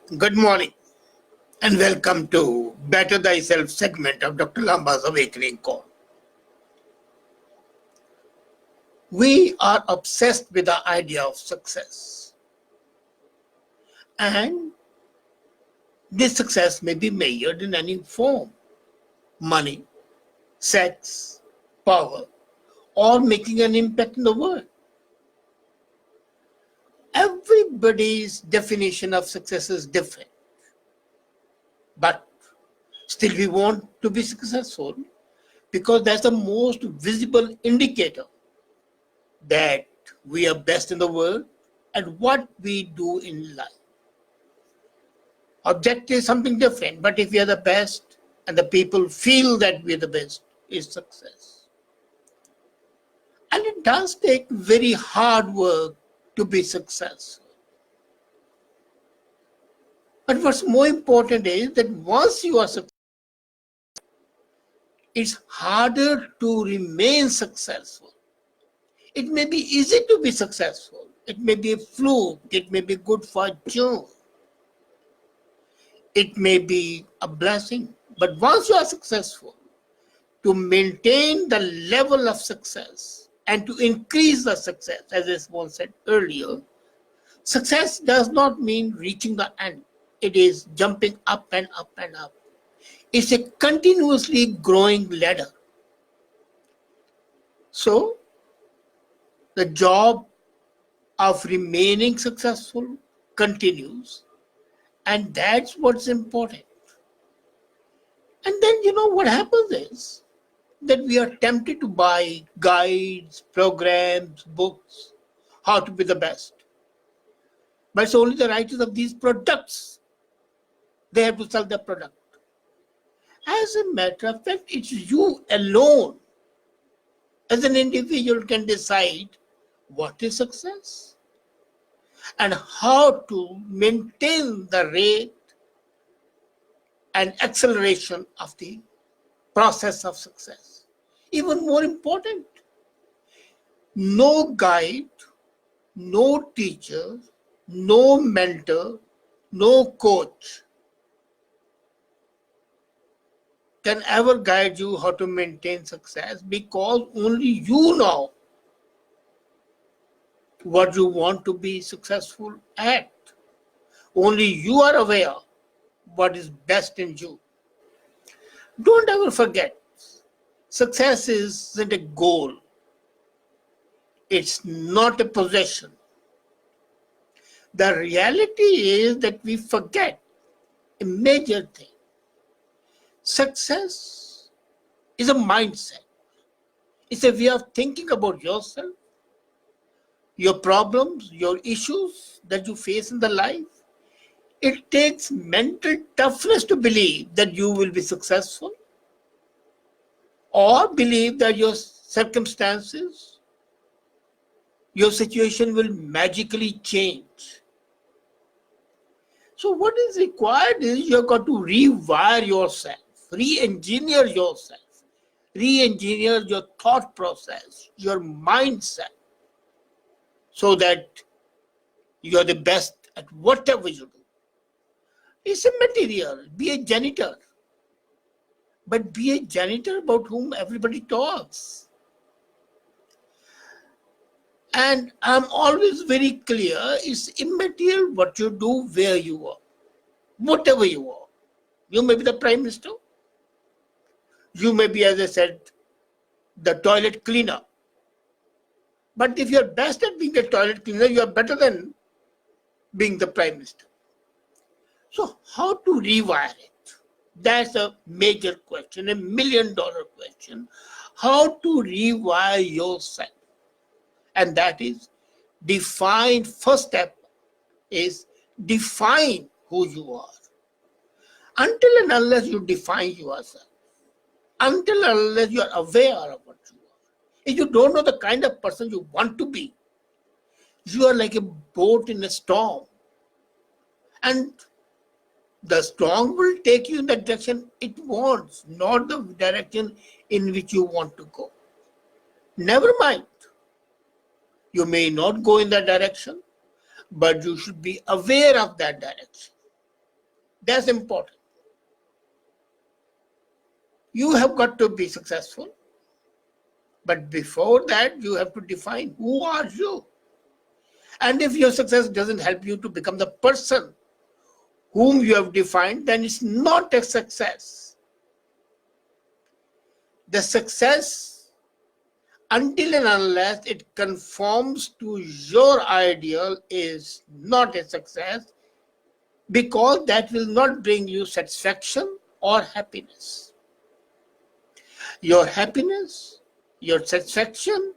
Good morning and welcome to Better Thyself segment of Dr. Lamba's Awakening Call. We are obsessed with the idea of success, and this success may be measured in any form: money, sex, power, or making an impact in the world. Everybody's definition of success is different, but still we want to be successful because that's the most visible indicator that we are best in the world and what we do in life. Objective is something different, but if we are the best and the people feel that we are the best, is success. And it does take very hard work to be successful. But what's more important is that once you are successful, it's harder to remain successful. It may be easy to be successful. It may be a fluke. It may be good fortune. It may be a blessing. But once you are successful, to maintain the level of success and to increase the success, as I once said earlier, success does not mean reaching the end. It is jumping up and up and up. It's a continuously growing ladder. So, the job of remaining successful continues, and that's what's important. And then what happens is that we are tempted to buy guides, programs, books, how to be the best. But it's only the writers of these products. They have to sell their product. As a matter of fact, it's you alone as an individual can decide what is success and how to maintain the rate and acceleration of the process of success. Even more important, no guide, no teacher, no mentor, no coach can ever guide you how to maintain success, because only you know what you want to be successful at. Only you are aware what is best in you. Don't ever forget, success isn't a goal. It's not a possession. The reality is that we forget a major thing. Success is a mindset. It's a way of thinking about yourself, your problems, your issues that you face in the life. It takes mental toughness to believe that you will be successful or believe that your circumstances, your situation will magically change. So what is required is you've got to rewire yourself, re-engineer yourself, re-engineer your thought process, your mindset, so that you're the best at whatever you do. It's a material. Be a janitor. But be a janitor about whom everybody talks. And I'm always very clear, it's immaterial what you do, where you are, whatever you are. You may be the Prime Minister. You may be, as I said, the toilet cleaner. But if you're best at being a toilet cleaner, you are better than being the Prime Minister. So how to rewire it? That's a major question, $1 million question. How to rewire yourself? And that is first step is define who you are. Until and unless you define yourself, until and unless you are aware of what you are, if you don't know the kind of person you want to be, you are like a boat in a storm. And the storm will take you in the direction it wants, not the direction in which you want to go. Never mind. You may not go in that direction, but you should be aware of that direction. That's important. You have got to be successful. But before that, you have to define who are you. And if your success doesn't help you to become the person whom you have defined, then it's not a success. The success, until and unless it conforms to your ideal, is not a success, because that will not bring you satisfaction or happiness. Your happiness, your satisfaction,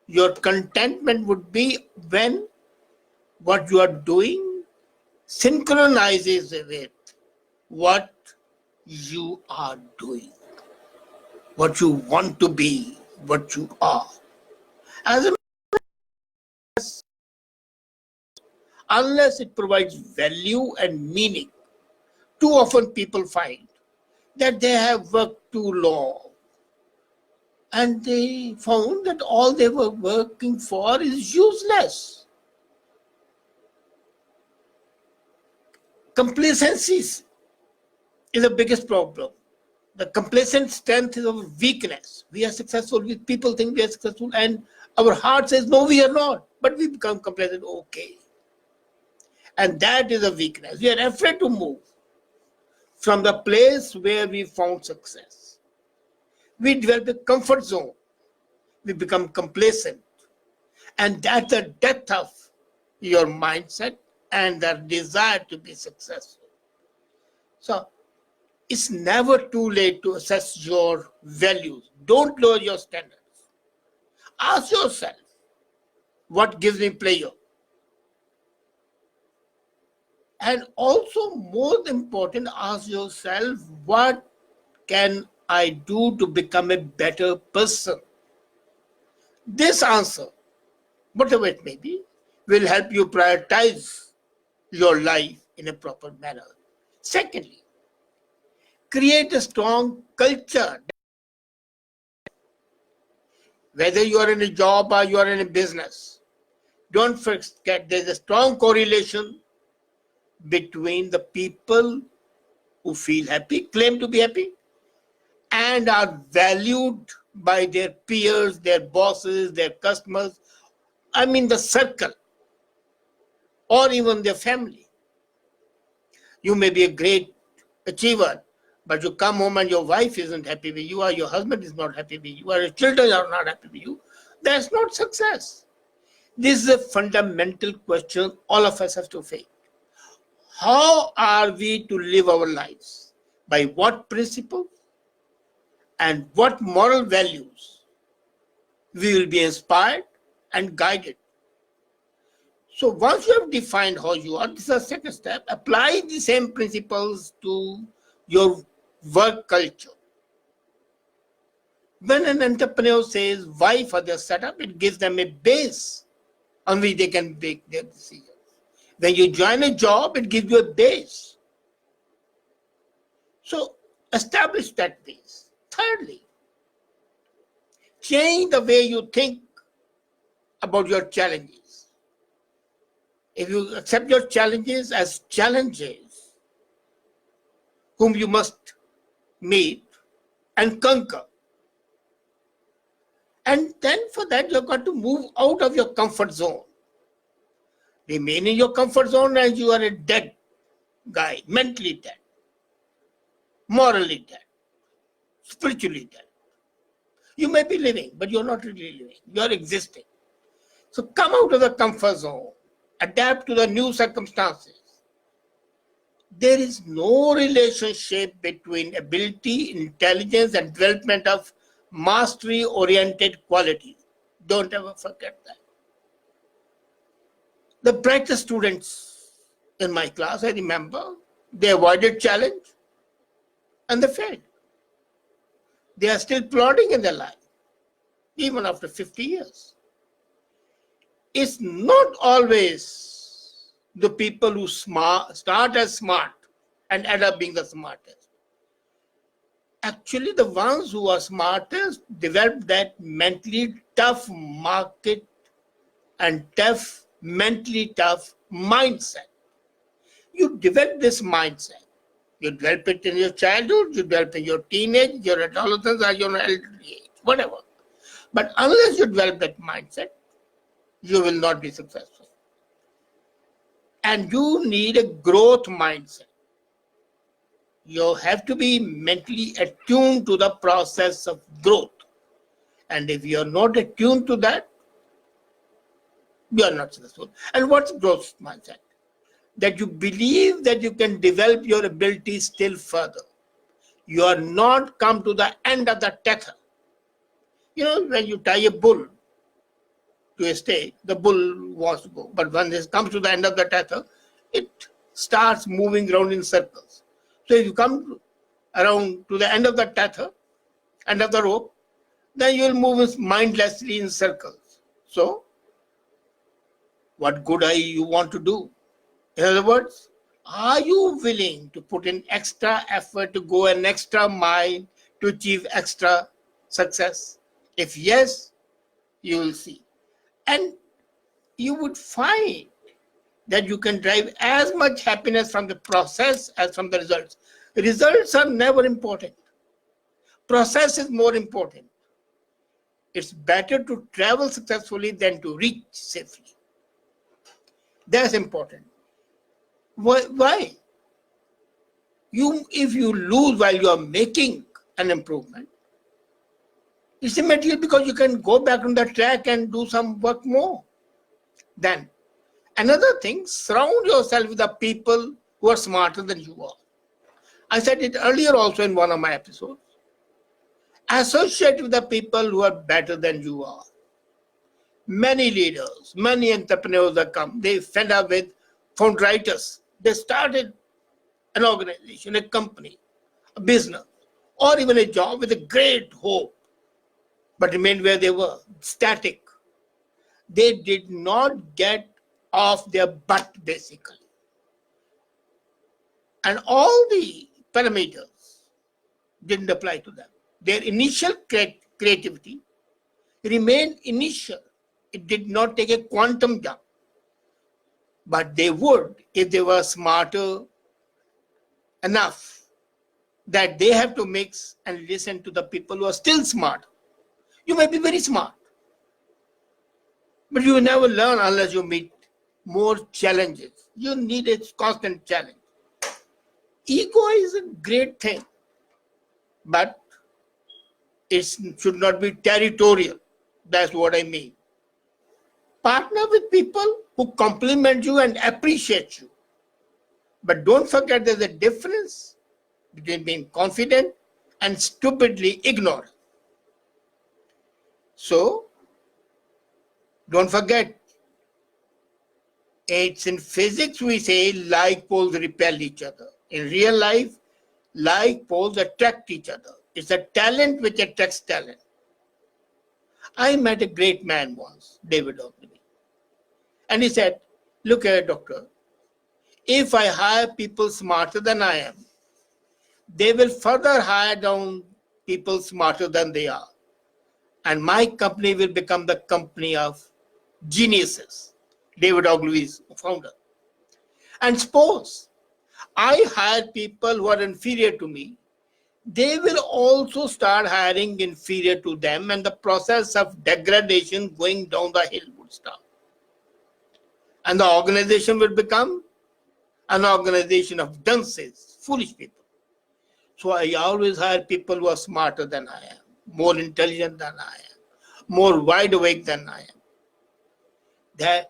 your contentment would be when what you are doing synchronizes with what you are doing, what you want to be, what you are. As a unless it provides value and meaning, too often people find that they have worked too long, and they found that all they were working for is useless. Complacency is the biggest problem. The complacent strength is our weakness. We are successful. People think we are successful, and our heart says, no, we are not. But we become complacent, okay. And that is a weakness. We are afraid to move from the place where we found success. We develop a comfort zone. We become complacent. And that's the death of your mindset and the desire to be successful. So it's never too late to assess your values. Don't lower your standards. Ask yourself, what gives me pleasure? And also, more important, ask yourself, what can I do to become a better person? This answer, whatever it may be, will help you prioritize your life in a proper manner. Secondly, create a strong culture. Whether you are in a job or you are in a business, don't forget there's a strong correlation between the people who feel happy, claim to be happy, and are valued by their peers, their bosses, their customers, I mean the circle, or even their family. You may be a great achiever, but you come home and your wife isn't happy with you, or your husband is not happy with you, or your children are not happy with you. That's not success. This is a fundamental question all of us have to face. How are we to live our lives? By what principles and what moral values we will be inspired and guided. So once you have defined how you are, this is the second step. Apply the same principles to your work culture. When an entrepreneur says why for their setup, it gives them a base on which they can make their decisions. When you join a job, it gives you a base. So establish that base. Thirdly, change the way you think about your challenges. If you accept your challenges as challenges whom you must meet and conquer, and then for that you've got to move out of your comfort zone. Remain in your comfort zone as you are a dead guy, mentally dead, morally dead, spiritually dead. You may be living, but you're not really living. You're existing. So come out of the comfort zone, adapt to the new circumstances. There is no relationship between ability, intelligence, and development of mastery-oriented qualities. Don't ever forget that. The brightest students in my class, I remember, they avoided challenge and they failed. They are still plodding in their life, even after 50 years. It's not always the people who start as smart and end up being the smartest. Actually, the ones who are smartest develop that mentally tough market and mentally tough mindset. You develop this mindset. You develop it in your childhood, you develop in your teenage, your adolescence, or your elderly age, whatever. But unless you develop that mindset, you will not be successful. And you need a growth mindset. You have to be mentally attuned to the process of growth. And if you are not attuned to that, you are not successful. And what's growth mindset? That you believe that you can develop your abilities still further. You are not come to the end of the tether. When you tie a bull to a stake, the bull wants to go. But when it comes to the end of the tether, it starts moving around in circles. So if you come around to the end of the tether, end of the rope, then you will move mindlessly in circles. So, what good are you want to do? In other words, are you willing to put in extra effort to go an extra mile to achieve extra success? If yes, you will see. And you would find that you can drive as much happiness from the process as from the results. Results are never important. Process is more important. It's better to travel successfully than to reach safely. That's important. Why? If you lose while you are making an improvement, it's immaterial because you can go back on the track and do some work more. Then, another thing, surround yourself with the people who are smarter than you are. I said it earlier also in one of my episodes. Associate with the people who are better than you are. Many leaders, many entrepreneurs that come, they fed up with fundraisers. They started an organization, a company, a business, or even a job with a great hope, but remained where they were, static. They did not get off their butt, basically. And all the parameters didn't apply to them. Their initial creativity remained initial. It did not take a quantum jump. But they would if they were smarter enough that they have to mix and listen to the people who are still smart. You may be very smart, but you will never learn unless you meet more challenges. You need a constant challenge. Ego is a great thing, but it should not be territorial. That's what I mean. Partner with people who compliment you and appreciate you. But don't forget there's a difference between being confident and stupidly ignorant. So, don't forget, it's in physics we say like poles repel each other. In real life, like poles attract each other. It's a talent which attracts talent. I met a great man once, David Ogilvy. And he said, look here, doctor, if I hire people smarter than I am, they will further hire down people smarter than they are. And my company will become the company of geniuses. David Ogilvy's founder. And suppose I hire people who are inferior to me, they will also start hiring inferior to them, and the process of degradation going down the hill would start. And the organization will become an organization of dunces, foolish people. So I always hire people who are smarter than I am, more intelligent than I am, more wide awake than I am.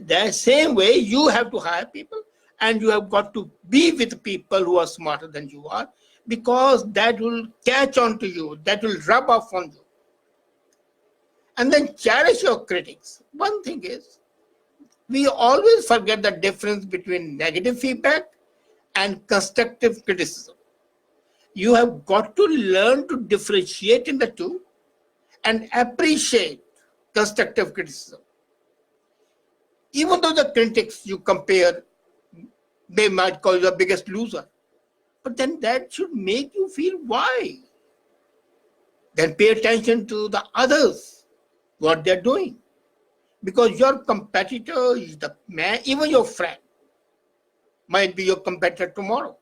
That same way, you have to hire people, and you have got to be with people who are smarter than you are, because that will catch on to you, that will rub off on you. And then cherish your critics. One thing is, we always forget the difference between negative feedback and constructive criticism. You have got to learn to differentiate in the two and appreciate constructive criticism. Even though the critics you compare, they might call you the biggest loser. But then that should make you feel why. Then pay attention to the others, what they're doing. Because your competitor is the man, even your friend might be your competitor tomorrow.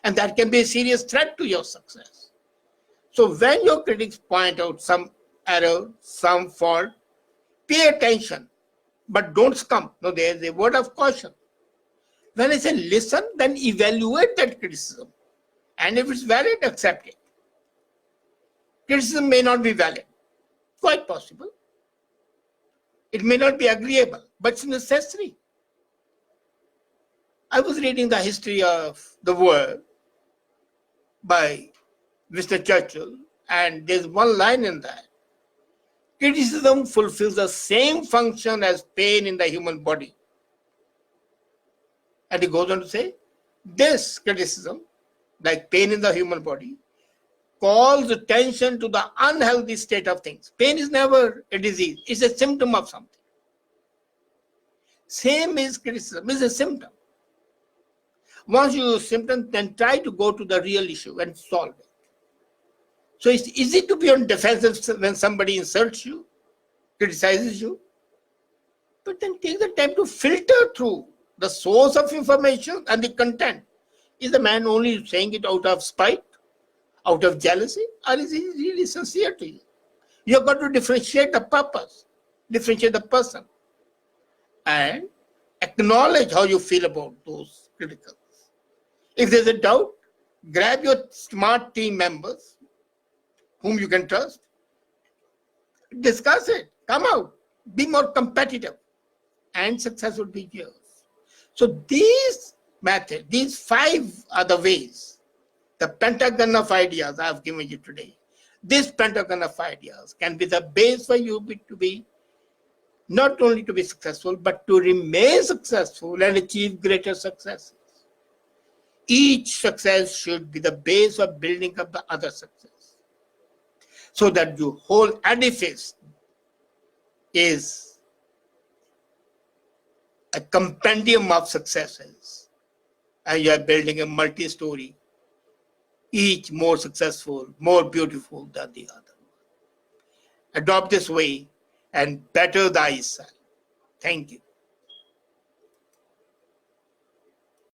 And that can be a serious threat to your success. So when your critics point out some error, some fault, pay attention, but don't scum. No, there is a word of caution. When I say listen, then evaluate that criticism. And if it's valid, accept it. Criticism may not be valid. Quite possible. It may not be agreeable, but it's necessary. I was reading the history of the world by Mr. Churchill, and there's one line in that. Criticism fulfills the same function as pain in the human body. And he goes on to say, this criticism, like pain in the human body, calls attention to the unhealthy state of things. Pain is never a disease, it's a symptom of something. Same is criticism, is a symptom. Once you use symptom, then try to go to the real issue and solve it. So it's easy to be on defensive when somebody insults you, criticizes you, but then take the time to filter through the source of information and the content. Is the man only saying it out of spite, out of jealousy, or is he really sincere to you? You've got to differentiate the purpose, differentiate the person, and acknowledge how you feel about those criticals. If there's a doubt, grab your smart team members whom you can trust, discuss it, come out, be more competitive, and success will be yours. So these methods, these 5 are the ways, the pentagon of ideas I have given you today. This pentagon of ideas can be the base for you to be not only to be successful, but to remain successful and achieve greater successes. Each success should be the base of building up the other success, so that your whole edifice is a compendium of successes, and you are building a multi-story, each more successful, more beautiful than the other. Adopt this way and better thyself. Thank you.